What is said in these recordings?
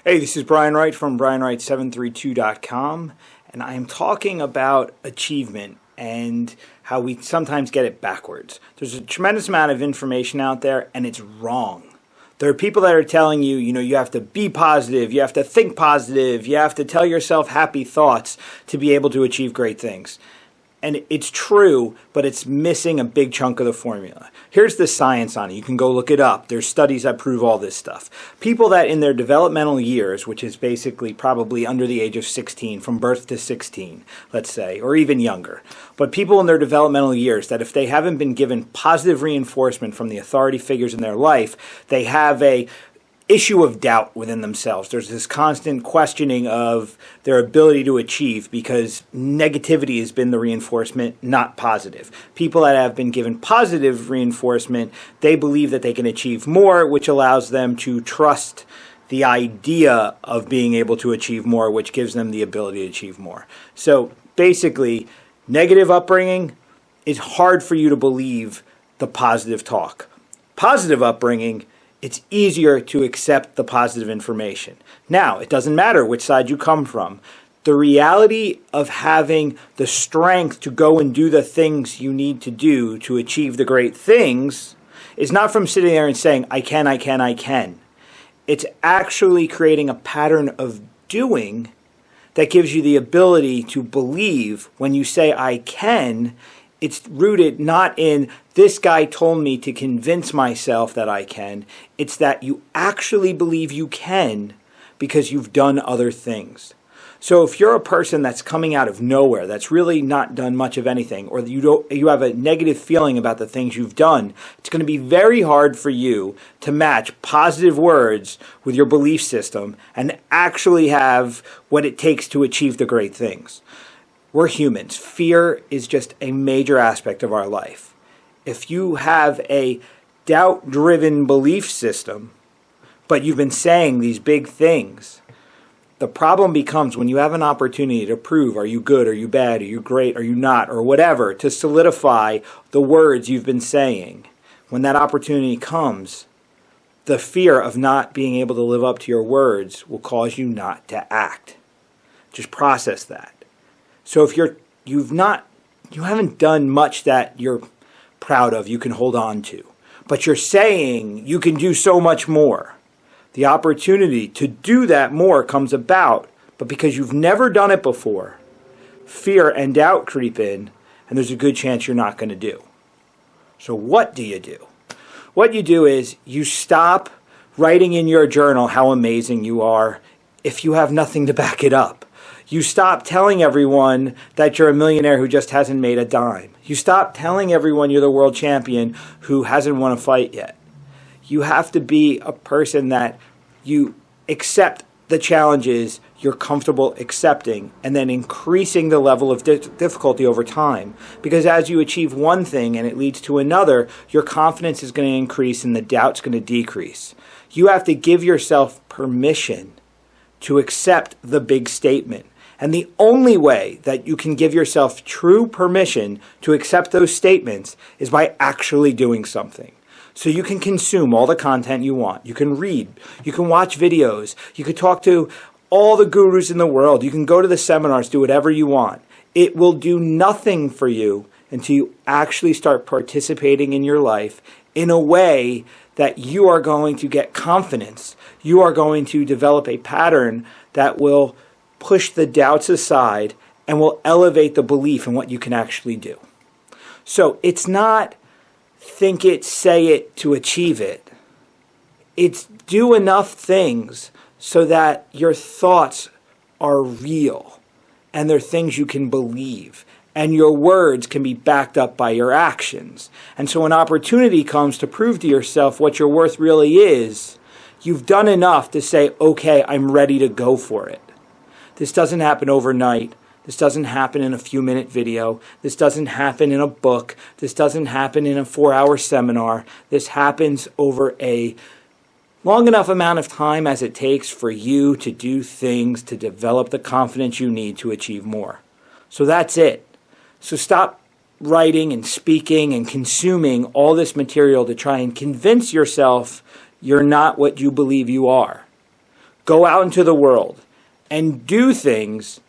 Hey, this is Brian Wright from brianwright732.com, and I am talking about achievement and how we sometimes get it backwards. There's a tremendous amount of information out there, and it's wrong. There are people that are telling you, you have to be positive, you have to think positive, you have to tell yourself happy thoughts to be able to achieve great things. And it's true, but it's missing a big chunk of the formula. Here's the science on it. You can go look it up. There's studies that prove all this stuff. People that in their developmental years, which is basically probably under the age of 16, from birth to 16, let's say, or even younger. But people in their developmental years that if they haven't been given positive reinforcement from the authority figures in their life, they have a issue of doubt within themselves. There's this constant questioning of their ability to achieve because negativity has been the reinforcement, not positive. People that have been given positive reinforcement, they believe that they can achieve more, which allows them to trust the idea of being able to achieve more, which gives them the ability to achieve more. So basically, negative upbringing is hard for you to believe the positive talk. Positive upbringing, it's easier to accept the positive information. Now, it doesn't matter which side you come from. The reality of having the strength to go and do the things you need to do to achieve the great things is not from sitting there and saying, I can, I can, I can. It's actually creating a pattern of doing that gives you the ability to believe when you say, I can. It's rooted not in this guy told me to convince myself that I can. It's that you actually believe you can because you've done other things. So if you're a person that's coming out of nowhere, that's really not done much of anything, or you have a negative feeling about the things you've done, it's going to be very hard for you to match positive words with your belief system and actually have what it takes to achieve the great things. We're humans. Fear is just a major aspect of our life. If you have a doubt-driven belief system, but you've been saying these big things, the problem becomes when you have an opportunity to prove, are you good, are you bad, are you great, are you not, or whatever, to solidify the words you've been saying. When that opportunity comes, the fear of not being able to live up to your words will cause you not to act. Just process that. So if you haven't done much that you're proud of, you can hold on to, but you're saying you can do so much more. The opportunity to do that more comes about, but because you've never done it before, fear and doubt creep in, and there's a good chance you're not going to do. So what do you do? What you do is you stop writing in your journal how amazing you are if you have nothing to back it up. You stop telling everyone that you're a millionaire who just hasn't made a dime. You stop telling everyone you're the world champion who hasn't won a fight yet. You have to be a person that you accept the challenges you're comfortable accepting and then increasing the level of difficulty over time. Because as you achieve one thing and it leads to another, your confidence is going to increase and the doubt's going to decrease. You have to give yourself permission to accept the big statement. And the only way that you can give yourself true permission to accept those statements is by actually doing something. So you can consume all the content you want. You can read. You can watch videos. You can talk to all the gurus in the world. You can go to the seminars, do whatever you want. It will do nothing for you until you actually start participating in your life in a way that you are going to get confidence. You are going to develop a pattern that will push the doubts aside and will elevate the belief in what you can actually do. So it's not think it, say it to achieve it. It's do enough things so that your thoughts are real and they're things you can believe. And your words can be backed up by your actions. And so when opportunity comes to prove to yourself what your worth really is, you've done enough to say, okay, I'm ready to go for it. This doesn't happen overnight. This doesn't happen in a few-minute video. This doesn't happen in a book. This doesn't happen in a 4-hour seminar. This happens over a long enough amount of time as it takes for you to do things to develop the confidence you need to achieve more. So that's it. So stop writing and speaking and consuming all this material to try and convince yourself you're not what you believe you are. Go out into the world and do things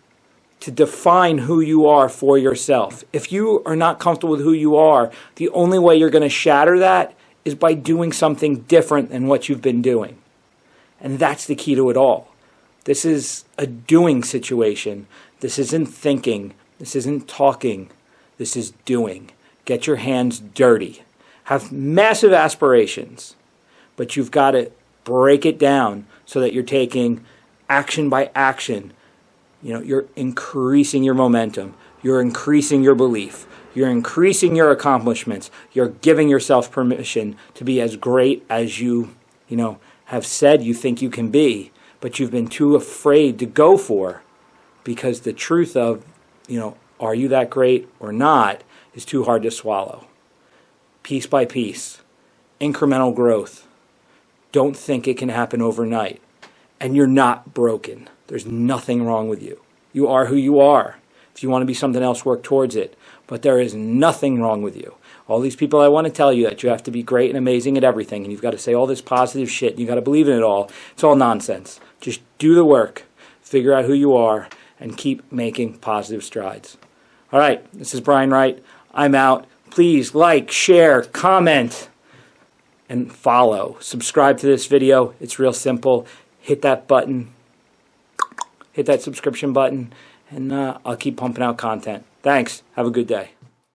to define who you are for yourself. If you are not comfortable with who you are, the only way you're going to shatter that is by doing something different than what you've been doing. And that's the key to it all. This is a doing situation. This isn't thinking. This isn't talking. This is doing. Get your hands dirty. Have massive aspirations, but you've got to break it down so that you're taking action by action. You're increasing your momentum. You're increasing your belief. You're increasing your accomplishments. You're giving yourself permission to be as great as you have said you think you can be, but you've been too afraid to go for, because the truth of, are you that great or not, is too hard to swallow. Piece by piece, incremental growth. Don't think it can happen overnight. And you're not broken. There's nothing wrong with you. You are who you are. If you want to be something else, work towards it. But there is nothing wrong with you. All these people I want to tell you that you have to be great and amazing at everything, and you've got to say all this positive shit, and you've got to believe in it all. It's all nonsense. Just do the work, figure out who you are, and keep making positive strides. All right, this is Brian Wright. I'm out. Please like, share, comment, and follow. Subscribe to this video. It's real simple. Hit that button. Hit that subscription button, and I'll keep pumping out content. Thanks. Have a good day.